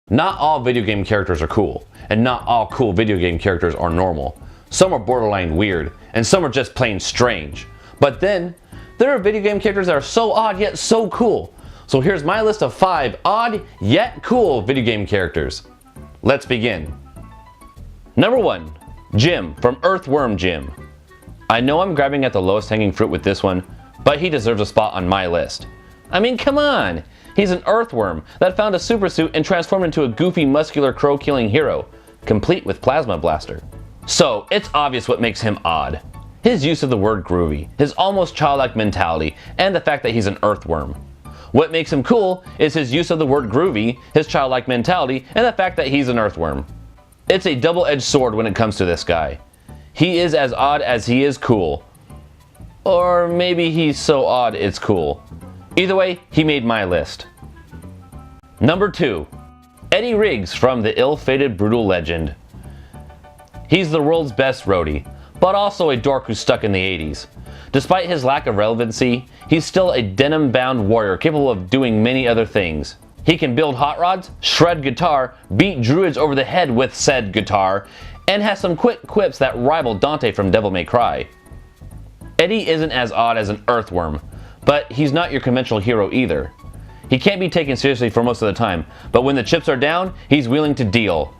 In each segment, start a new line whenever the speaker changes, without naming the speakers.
Not all video game characters are cool, and not all cool video game characters are normal. Some are borderline weird, and some are just plain strange. But then, there are video game characters that are so odd yet so cool. So here's my list of 5 odd yet cool video game characters. Let's begin. Number 1, Jim from Earthworm Jim. I know I'm grabbing at the lowest hanging fruit with this one, but he deserves a spot on my list. I mean, come on! He's an earthworm that found a super suit and transformed into a goofy, muscular, crow-killing hero, complete with plasma blaster. So, it's obvious what makes him odd. His use of the word groovy, his almost childlike mentality, and the fact that he's an earthworm. What makes him cool is his use of the word groovy, his childlike mentality, and the fact that he's an earthworm. It's a double-edged sword when it comes to this guy. He is as odd as he is cool. Or maybe he's so odd it's cool. Either way, he made my list. Number 2, Eddie Riggs from the ill-fated Brutal Legend. He's the world's best roadie, but also a dork who's stuck in the 80s. Despite his lack of relevancy, he's still a denim-bound warrior capable of doing many other things. He can build hot rods, shred guitar, beat druids over the head with said guitar, and has some quick quips that rival Dante from Devil May Cry. Eddie isn't as odd as an earthworm, but he's not your conventional hero either. He can't be taken seriously for most of the time, but when the chips are down, he's willing to deal.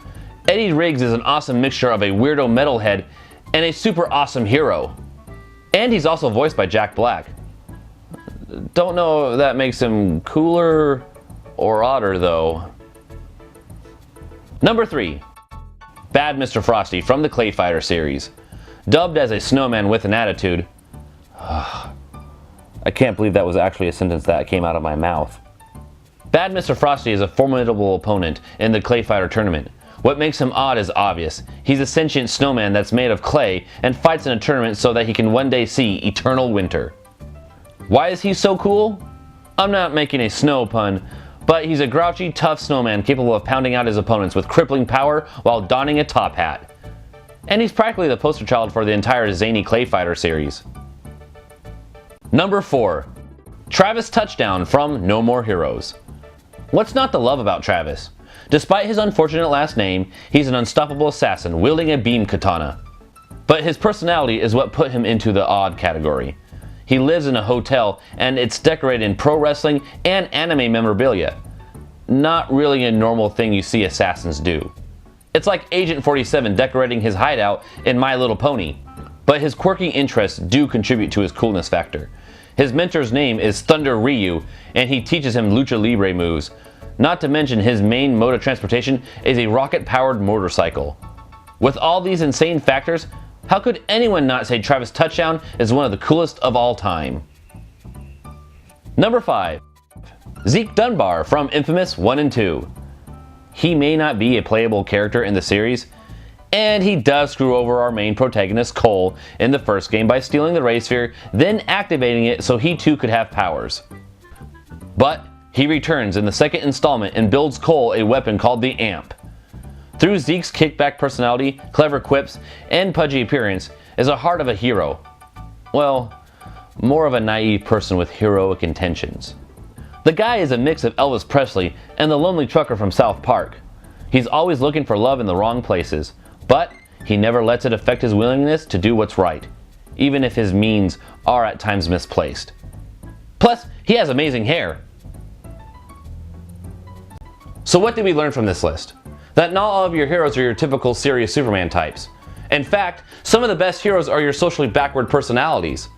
Eddie Riggs is an awesome mixture of a weirdo metalhead and a super awesome hero. And he's also voiced by Jack Black. Don't know if that makes him cooler or odder though. Number 3, Bad Mr. Frosty from the Clay Fighter series. Dubbed as a snowman with an attitude. I can't believe that was actually a sentence that came out of my mouth. Bad Mr. Frosty is a formidable opponent in the Clay Fighter tournament. What makes him odd is obvious. He's a sentient snowman that's made of clay and fights in a tournament so that he can one day see eternal winter. Why is he so cool? I'm not making a snow pun, but he's a grouchy, tough snowman capable of pounding out his opponents with crippling power while donning a top hat. And he's practically the poster child for the entire zany Clay Fighter series. Number 4, Travis Touchdown from No More Heroes. What's not to love about Travis? Despite his unfortunate last name, he's an unstoppable assassin wielding a beam katana. But his personality is what put him into the odd category. He lives in a hotel and it's decorated in pro wrestling and anime memorabilia. Not really a normal thing you see assassins do. It's like Agent 47 decorating his hideout in My Little Pony. But his quirky interests do contribute to his coolness factor. His mentor's name is Thunder Ryu, and he teaches him lucha libre moves. Not to mention his main mode of transportation is a rocket-powered motorcycle. With all these insane factors, how could anyone not say Travis Touchdown is one of the coolest of all time? Number 5, Zeke Dunbar from Infamous 1 and 2. He may not be a playable character in the series, and he does screw over our main protagonist Cole in the first game by stealing the Ray Sphere, then activating it so he too could have powers. But he returns in the second installment and builds Cole a weapon called the Amp. Through Zeke's kickback personality, clever quips, and pudgy appearance, is a heart of a hero. Well, more of a naive person with heroic intentions. The guy is a mix of Elvis Presley and the lonely trucker from South Park. He's always looking for love in the wrong places, but he never lets it affect his willingness to do what's right, even if his means are at times misplaced. Plus, he has amazing hair. So what did we learn from this list? That not all of your heroes are your typical serious Superman types. In fact, some of the best heroes are your socially backward personalities.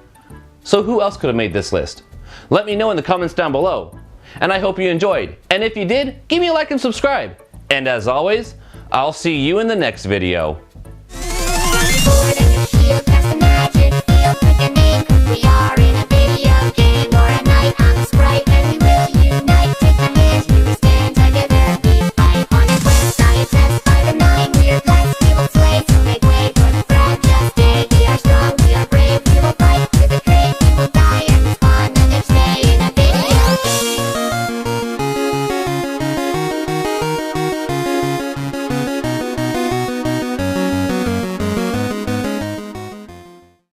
So who else could have made this list? Let me know in the comments down below. And I hope you enjoyed. And if you did, give me a like and subscribe. And as always, I'll see you in the next video.